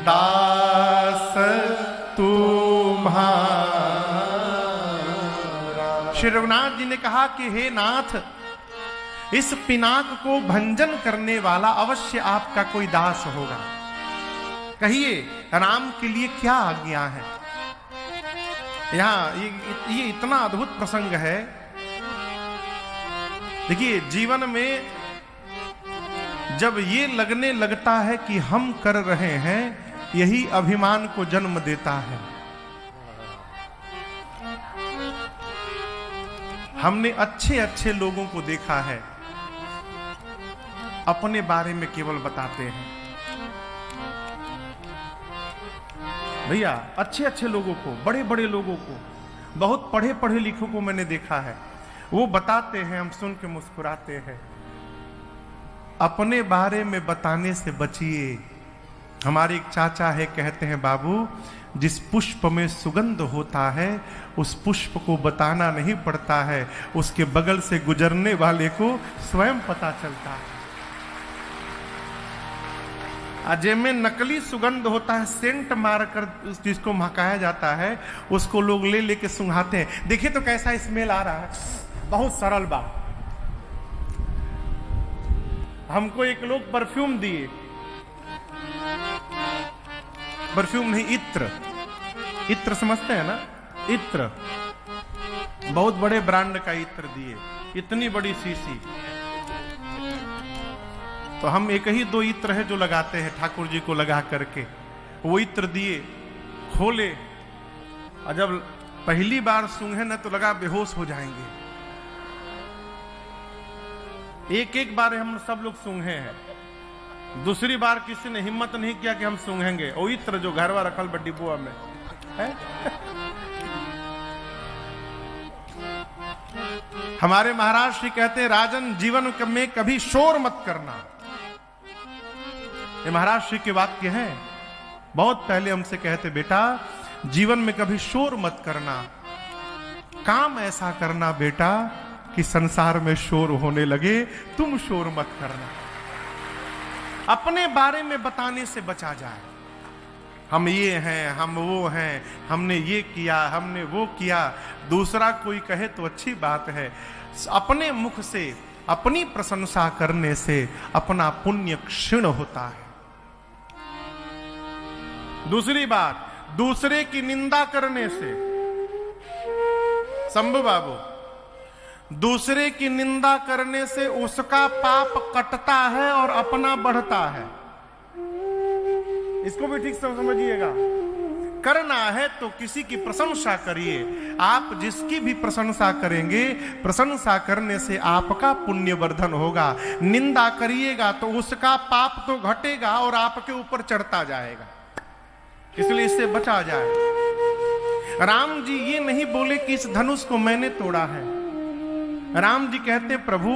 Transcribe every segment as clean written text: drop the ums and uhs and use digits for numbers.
दास तुम्हारा। श्री रघुनाथ जी ने कहा कि हे नाथ, इस पिनाक को भंजन करने वाला अवश्य आपका कोई दास होगा। कहिए राम के लिए क्या आज्ञा है। यहां ये इतना अद्भुत प्रसंग है। देखिए, जीवन में जब ये लगने लगता है कि हम कर रहे हैं, यही अभिमान को जन्म देता है। हमने अच्छे अच्छे लोगों को देखा है, अपने बारे में केवल बताते हैं। भैया, अच्छे अच्छे लोगों को, बड़े बड़े लोगों को, बहुत पढ़े पढ़े लिखों को मैंने देखा है, वो बताते हैं, हम सुन के मुस्कुराते हैं। अपने बारे में बताने से बचिए। हमारे एक चाचा है, कहते हैं बाबू, जिस पुष्प में सुगंध होता है उस पुष्प को बताना नहीं पड़ता है, उसके बगल से गुजरने वाले को स्वयं पता चलता है। अजय में नकली सुगंध होता है, सेंट मारकर जिसको महकाया जाता है, उसको लोग ले लेके सुंघाते हैं। देखिए तो कैसा स्मेल आ रहा है, बहुत सरल बात। हमको एक लोग परफ्यूम दिए, परफ्यूम नहीं, इत्र। इत्र समझते हैं ना, इत्र। बहुत बड़े ब्रांड का इत्र दिए, इतनी बड़ी शीशी। तो हम एक ही दो इत्र है जो लगाते हैं ठाकुर जी को लगा करके। वो इत्र दिए, खोले, और जब पहली बार सूंघे ना तो लगा बेहोश हो जाएंगे। एक एक बार हम सब लोग सूंघे हैं, दूसरी बार किसी ने हिम्मत नहीं किया कि हम सूंघेंगे। वो इत्र जो घरवा रखल बड्डी बुआ में है। हमारे महाराज श्री कहते हैं, राजन जीवन में कभी शोर मत करना। ये महाराज श्री के वाक्य हैं। बहुत पहले हमसे कहते, बेटा जीवन में कभी शोर मत करना, काम ऐसा करना बेटा कि संसार में शोर होने लगे, तुम शोर मत करना। अपने बारे में बताने से बचा जाए। हम ये हैं, हम वो हैं, हमने ये किया, हमने वो किया। दूसरा कोई कहे तो अच्छी बात है, अपने मुख से अपनी प्रशंसा करने से अपना पुण्य क्षीण होता है। दूसरी बात, दूसरे की निंदा करने से, शंभू बाबू, दूसरे की निंदा करने से उसका पाप कटता है और अपना बढ़ता है। इसको भी ठीक से समझिएगा। करना है तो किसी की प्रशंसा करिए। आप जिसकी भी प्रशंसा करेंगे, प्रशंसा करने से आपका पुण्य वर्धन होगा। निंदा करिएगा तो उसका पाप तो घटेगा और आपके ऊपर चढ़ता जाएगा। इसलिए इससे बचा जाए। राम जी ये नहीं बोले कि इस धनुष को मैंने तोड़ा है। राम जी कहते, प्रभु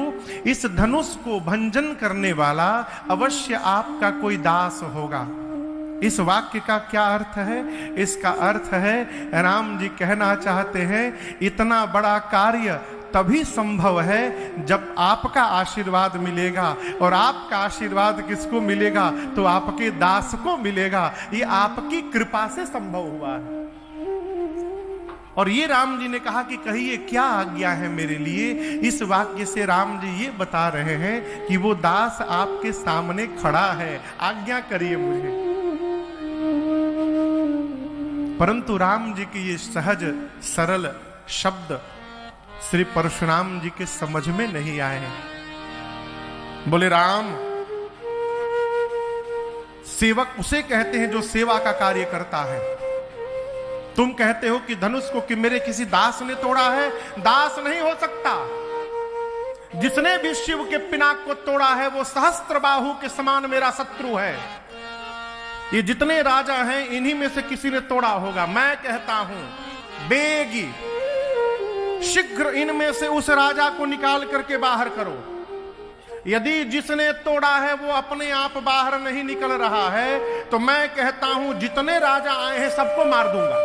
इस धनुष को भंजन करने वाला अवश्य आपका कोई दास होगा। इस वाक्य का क्या अर्थ है? इसका अर्थ है, राम जी कहना चाहते हैं, इतना बड़ा कार्य तभी संभव है जब आपका आशीर्वाद मिलेगा। और आपका आशीर्वाद किसको मिलेगा? तो आपके दास को मिलेगा। ये आपकी कृपा से संभव हुआ है। और ये राम जी ने कहा कि कहिए क्या आज्ञा है मेरे लिए। इस वाक्य से राम जी ये बता रहे हैं कि वो दास आपके सामने खड़ा है, आज्ञा करिए मुझे। परंतु राम जी के ये सहज सरल शब्द श्री परशुराम जी के समझ में नहीं आए। बोले, राम, सेवक उसे कहते हैं जो सेवा का कार्य करता है। तुम कहते हो कि धनुष को कि मेरे किसी दास ने तोड़ा है। दास नहीं हो सकता। जिसने भी शिव के पिनाक को तोड़ा है वो सहस्त्र बाहु के समान मेरा शत्रु है। ये जितने राजा हैं इन्हीं में से किसी ने तोड़ा होगा। मैं कहता हूं, बेगी शीघ्र इनमें से उस राजा को निकाल करके बाहर करो। यदि जिसने तोड़ा है वो अपने आप बाहर नहीं निकल रहा है तो मैं कहता हूं जितने राजा आए हैं सबको मार दूंगा।